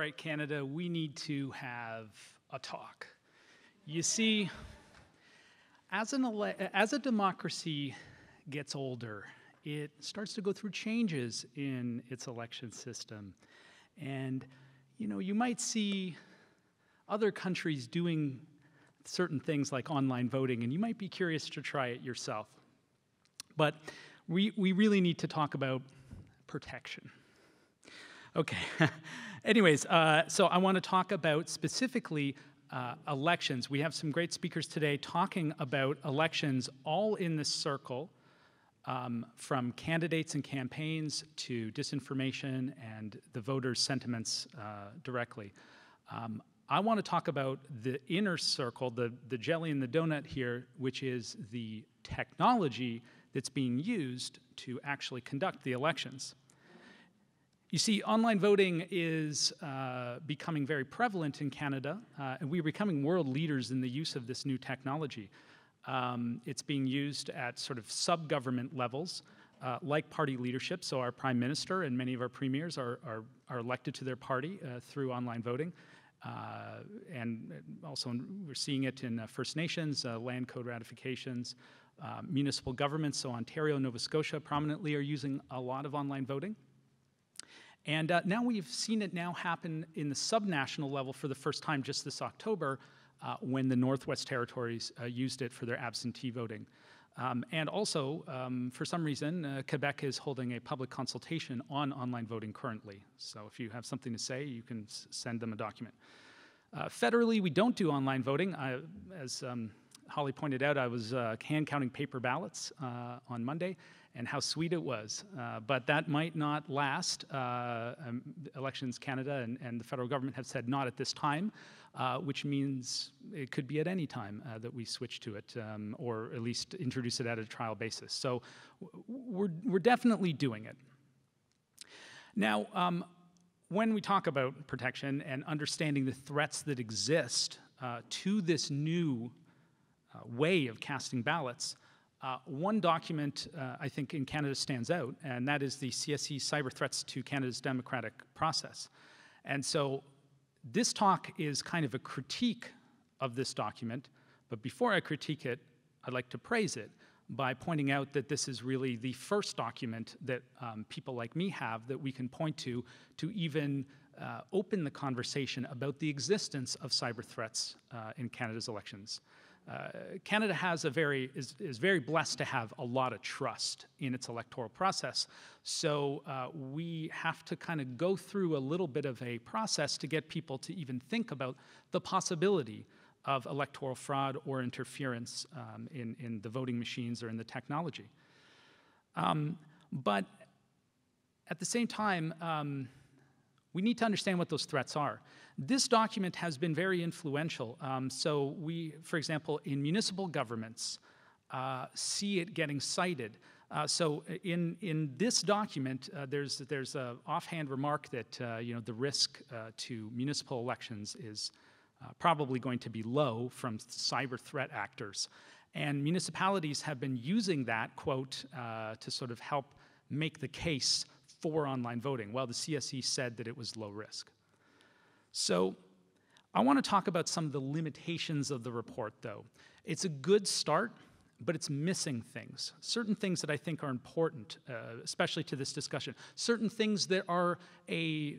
right, Canada, we need to have a talk. You see, as a democracy gets older, it starts to go through changes in its election system. And, you know, you might see other countries doing certain things like online voting, and you might be curious to try it yourself. But we really need to talk about protection. Okay, anyways, so I want to talk about specifically elections. We have some great speakers today talking about elections all in this circle, from candidates and campaigns to disinformation and the voters' sentiments directly. I want to talk about the inner circle, the jelly in the donut here, which is the technology that's being used to actually conduct the elections. You see, online voting is becoming very prevalent in Canada, and we're becoming world leaders in the use of this new technology. It's being used at sort of sub-government levels, like party leadership. So our Prime Minister and many of our premiers are elected to their party through online voting. And also we're seeing it in First Nations, land code ratifications, municipal governments. So Ontario, Nova Scotia prominently are using a lot of online voting. And now we've seen it now happen in the subnational level for the first time just this October when the Northwest Territories used it for their absentee voting. And also, for some reason, Quebec is holding a public consultation on online voting currently. So if you have something to say, you can send them a document. Federally, we don't do online voting. As Holly pointed out, I was hand-counting paper ballots on Monday, and how sweet it was. But that might not last. Elections Canada and the federal government have said not at this time, which means it could be at any time that we switch to it, or at least introduce it at a trial basis. So we're definitely doing it. Now, when we talk about protection and understanding the threats that exist to this new way of casting ballots, one document I think in Canada stands out, and that is the CSE Cyber Threats to Canada's Democratic Process. And so this talk is kind of a critique of this document, but before I critique it, I'd like to praise it by pointing out that this is really the first document that people like me have that we can point to even open the conversation about the existence of cyber threats in Canada's elections. Canada has is very blessed to have a lot of trust in its electoral process. So we have to kind of go through a little bit of a process to get people to even think about the possibility of electoral fraud or interference in the voting machines or in the technology. But at the same time, we need to understand what those threats are. This document has been very influential. So we, for example, in municipal governments, see it getting cited. So in this document, there's an offhand remark that you know, the risk to municipal elections is probably going to be low from cyber threat actors. And municipalities have been using that quote to sort of help make the case for online voting, while the CSE said that it was low risk. So I want to talk about some of the limitations of the report, though. It's a good start, but it's missing things. Certain things that I think are important, especially to this discussion. Certain things that are a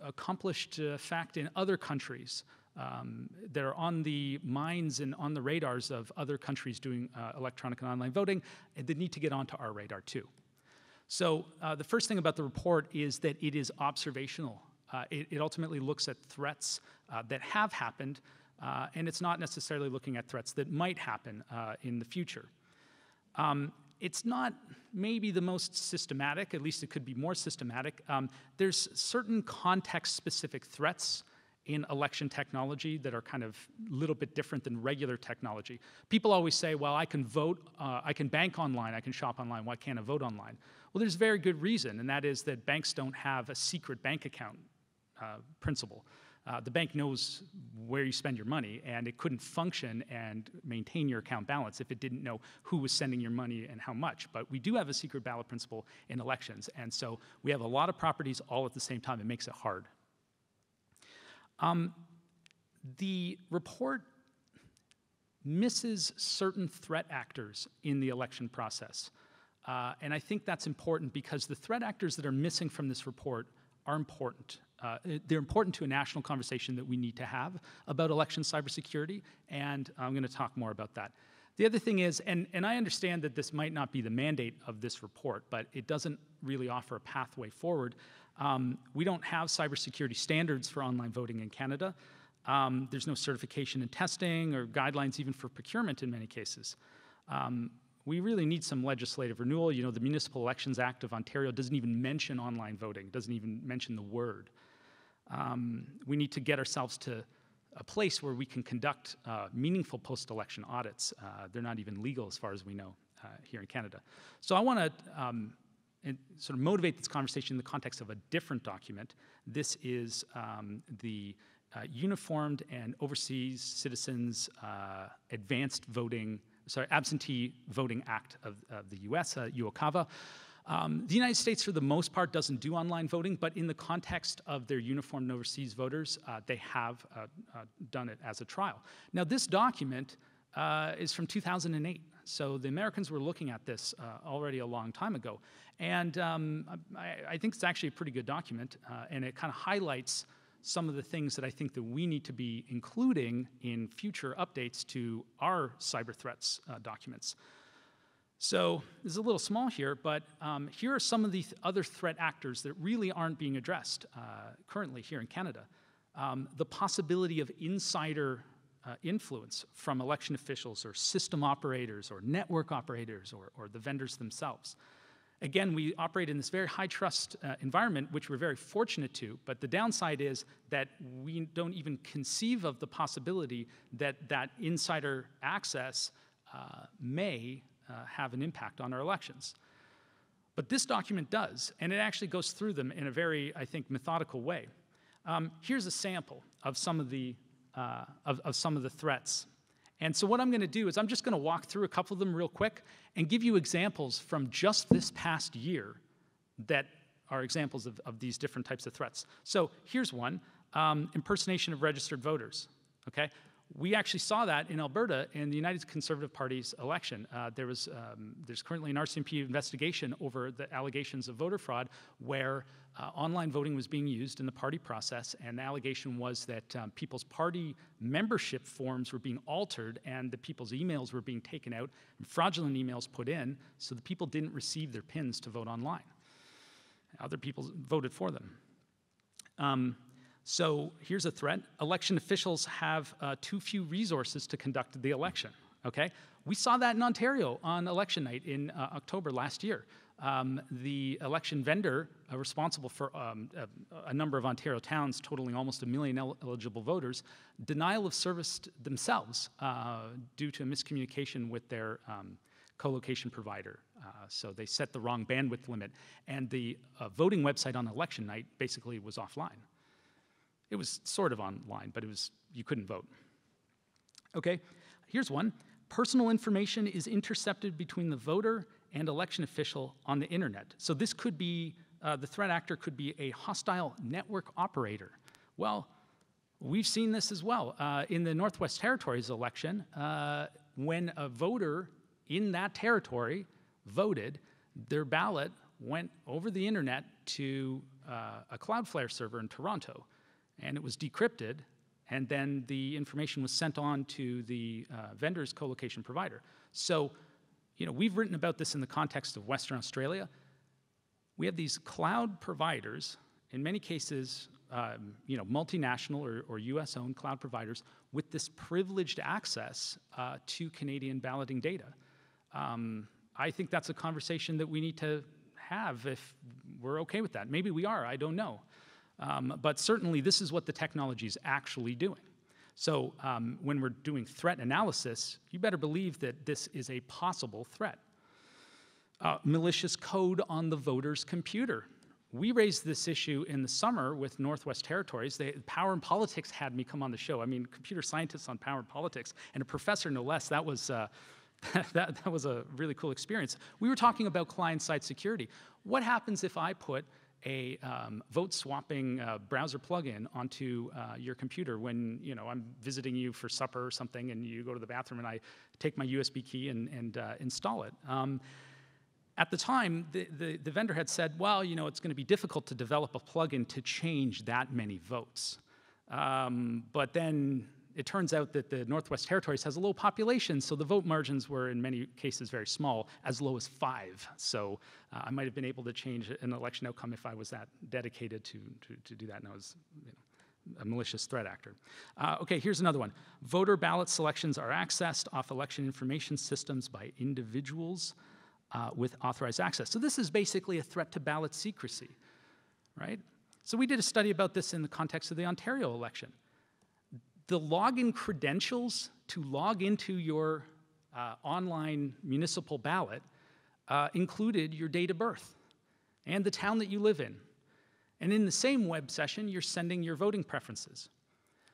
accomplished fact in other countries that are on the minds and on the radars of other countries doing electronic and online voting, and that need to get onto our radar too. So the first thing about the report is that it is observational. It ultimately looks at threats that have happened, and it's not necessarily looking at threats that might happen in the future. It's not maybe the most systematic, at least it could be more systematic. There's certain context-specific threats in election technology that are kind of a little bit different than regular technology. People always say, well, I can vote, I can bank online, I can shop online, why can't I vote online? Well, there's a very good reason, and that is that banks don't have a secret bank account principle. The bank knows where you spend your money, and it couldn't function and maintain your account balance if it didn't know who was sending your money and how much. But we do have a secret ballot principle in elections, and so we have a lot of properties all at the same time. It makes it hard. The report misses certain threat actors in the election process. And I think that's important because the threat actors that are missing from this report are important. They're important to a national conversation that we need to have about election cybersecurity, and I'm going to talk more about that. The other thing is, and I understand that this might not be the mandate of this report, but it doesn't really offer a pathway forward. We don't have cybersecurity standards for online voting in Canada. There's no certification and testing or guidelines even for procurement in many cases. We really need some legislative renewal. You know, the Municipal Elections Act of Ontario doesn't even mention online voting, doesn't even mention the word. We need to get ourselves to a place where we can conduct meaningful post-election audits. They're not even legal as far as we know here in Canada. So I want to sort of motivate this conversation in the context of a different document. This is the Uniformed and Overseas Citizens Absentee Voting Act of the US, UOCAVA. The United States, for the most part, doesn't do online voting, but in the context of their uniformed and overseas voters, they have done it as a trial. Now, this document is from 2008, so the Americans were looking at this already a long time ago. And I think it's actually a pretty good document, and it kind of highlights some of the things that I think that we need to be including in future updates to our cyber threats documents. So this is a little small here, but here are some of the other threat actors that really aren't being addressed currently here in Canada. The possibility of insider influence from election officials or system operators or network operators or the vendors themselves. Again, we operate in this very high-trust environment, which we're very fortunate to, but the downside is that we don't even conceive of the possibility that that insider access may have an impact on our elections. But this document does, and it actually goes through them in a very, I think, methodical way. Here's a sample of some of the threats. And so what I'm going to do is I'm just going to walk through a couple of them real quick and give you examples from just this past year that are examples of these different types of threats. So here's one, impersonation of registered voters, okay? We actually saw that in Alberta in the United Conservative Party's election. There's currently an RCMP investigation over the allegations of voter fraud where online voting was being used in the party process, and the allegation was that people's party membership forms were being altered and the people's emails were being taken out and fraudulent emails put in so the people didn't receive their PINs to vote online. Other people voted for them. So here's a threat. Election officials have too few resources to conduct the election, okay? We saw that in Ontario on election night in October last year. The election vendor responsible for a number of Ontario towns totaling almost 1 million eligible voters, denial of service themselves due to a miscommunication with their co-location provider. So they set the wrong bandwidth limit, and the voting website on election night basically was offline. It was sort of online, but you couldn't vote. Okay, here's one. Personal information is intercepted between the voter and election official on the internet. So this could be, the threat actor could be a hostile network operator. Well, we've seen this as well. In the Northwest Territories election, when a voter in that territory voted, their ballot went over the internet to a Cloudflare server in Toronto, and it was decrypted, and then the information was sent on to the vendor's co-location provider. So, you know, we've written about this in the context of Western Australia. We have these cloud providers, in many cases, you know, multinational or US-owned cloud providers with this privileged access to Canadian balloting data. I think that's a conversation that we need to have if we're okay with that. Maybe we are, I don't know. But certainly this is what the technology is actually doing. So when we're doing threat analysis, you better believe that this is a possible threat. Malicious code on the voter's computer. We raised this issue in the summer with Northwest Territories. Power and Politics had me come on the show. I mean, computer scientists on Power and Politics, and a professor no less. That was that was a really cool experience. We were talking about client-side security. What happens if I put a vote swapping browser plugin onto your computer when I'm visiting you for supper or something, and you go to the bathroom, and I take my USB key and install it. At the time, the vendor had said, well, it's going to be difficult to develop a plugin to change that many votes. But then it turns out that the Northwest Territories has a low population, so the vote margins were in many cases very small, as low as 5. So I might have been able to change an election outcome if I was that dedicated to do that, and I was a malicious threat actor. Okay, here's another one. Voter ballot selections are accessed off election information systems by individuals with authorized access. So this is basically a threat to ballot secrecy, right? So we did a study about this in the context of the Ontario election. The login credentials to log into your online municipal ballot included your date of birth and the town that you live in. And in the same web session, you're sending your voting preferences.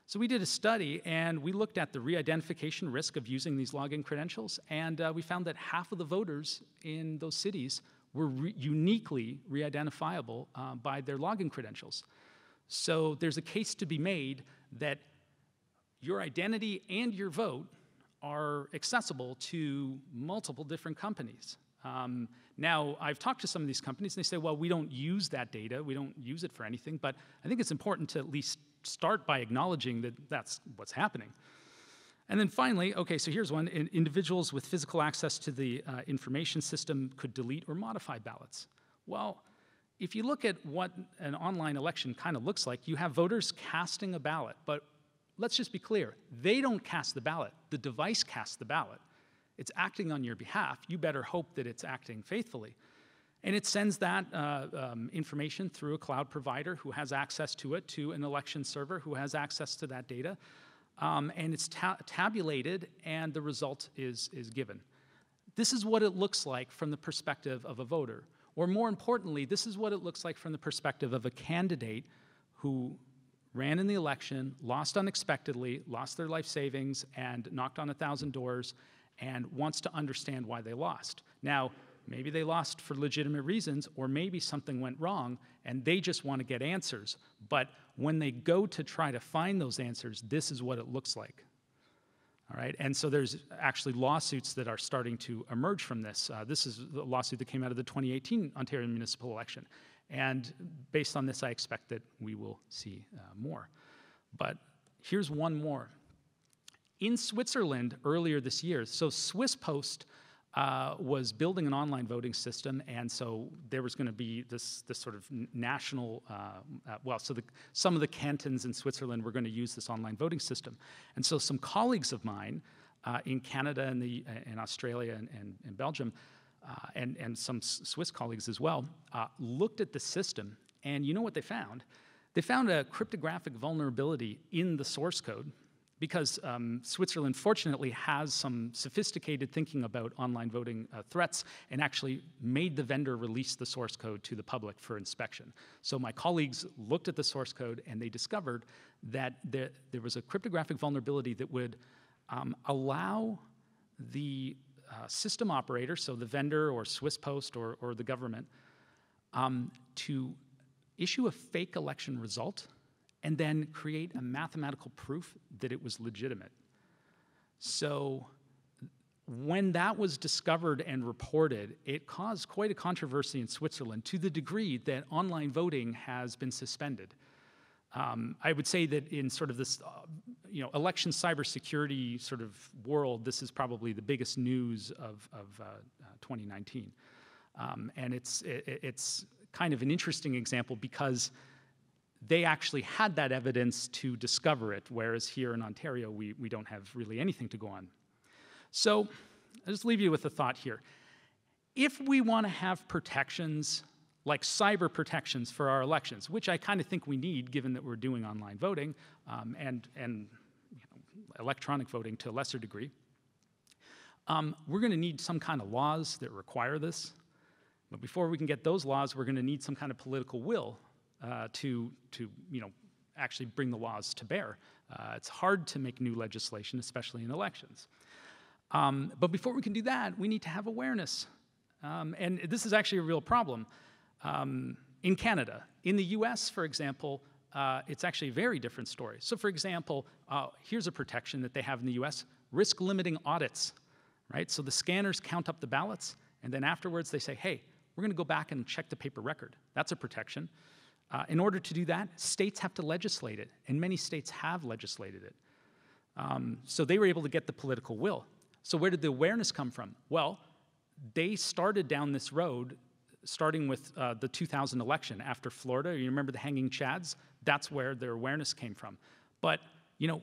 So we did a study, and we looked at the re-identification risk of using these login credentials, and we found that half of the voters in those cities were uniquely re-identifiable by their login credentials. So there's a case to be made that your identity and your vote are accessible to multiple different companies. Now, I've talked to some of these companies, and they say, well, we don't use that data, we don't use it for anything, but I think it's important to at least start by acknowledging that that's what's happening. And then finally, okay, so here's one. Individuals with physical access to the information system could delete or modify ballots. Well, if you look at what an online election kind of looks like, you have voters casting a ballot, but let's just be clear, they don't cast the ballot, the device casts the ballot. It's acting on your behalf. You better hope that it's acting faithfully. And it sends that information through a cloud provider who has access to it, to an election server who has access to that data. And it's tabulated, and the result is given. This is what it looks like from the perspective of a voter. Or more importantly, this is what it looks like from the perspective of a candidate who ran in the election, lost unexpectedly, lost their life savings, and knocked on 1,000 doors, and wants to understand why they lost. Now, maybe they lost for legitimate reasons, or maybe something went wrong, and they just want to get answers. But when they go to try to find those answers, this is what it looks like. All right, and so there's actually lawsuits that are starting to emerge from this. This is a lawsuit that came out of the 2018 Ontario municipal election. And based on this, I expect that we will see more. But here's one more. In Switzerland earlier this year, so Swiss Post was building an online voting system, and so there was going to be this sort of national, some of the cantons in Switzerland were going to use this online voting system. And so some colleagues of mine in Canada and in Australia and Belgium, and some Swiss colleagues as well, looked at the system, and you know what they found? They found a cryptographic vulnerability in the source code, because Switzerland fortunately has some sophisticated thinking about online voting threats, and actually made the vendor release the source code to the public for inspection. So my colleagues looked at the source code, and they discovered that there was a cryptographic vulnerability that would allow the system operator, so the vendor or Swiss Post or the government, to issue a fake election result and then create a mathematical proof that it was legitimate. So when that was discovered and reported, it caused quite a controversy in Switzerland, to the degree that online voting has been suspended. I would say that in sort of this election cybersecurity sort of world, this is probably the biggest news of 2019. And it's kind of an interesting example, because they actually had that evidence to discover it, whereas here in Ontario, we don't have really anything to go on. So I'll just leave you with a thought here. If we want to have protections, like cyber protections for our elections, which I kind of think we need, given that we're doing online voting and electronic voting to a lesser degree, we're going to need some kind of laws that require this. But before we can get those laws, we're going to need some kind of political will to actually bring the laws to bear. It's hard to make new legislation, especially in elections. But before we can do that, we need to have awareness. And this is actually a real problem. in Canada. In the US, for example, it's actually a very different story. So for example, here's a protection that they have in the US, risk limiting audits, right? So the scanners count up the ballots, and then afterwards they say, hey, we're gonna go back and check the paper record. That's a protection. In order to do that, states have to legislate it, and many states have legislated it. So they were able to get the political will. So where did the awareness come from? Well, they started down this road, starting with the 2000 election after Florida. You remember the hanging chads? That's where their awareness came from. But you know,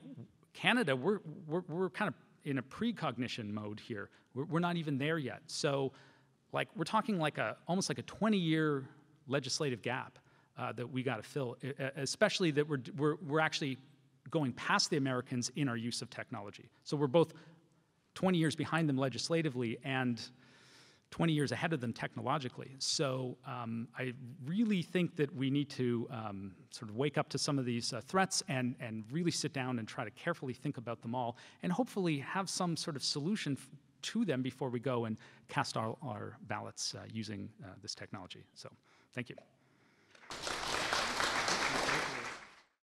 Canada, we're kind of in a precognition mode here. We're not even there yet. So, like, we're talking like almost like a 20-year legislative gap that we got to fill, especially that we're actually going past the Americans in our use of technology. So we're both 20 years behind them legislatively and 20 years ahead of them technologically. So I really think that we need to sort of wake up to some of these threats and really sit down and try to carefully think about them all and hopefully have some sort of solution to them before we go and cast our ballots using this technology. So thank you.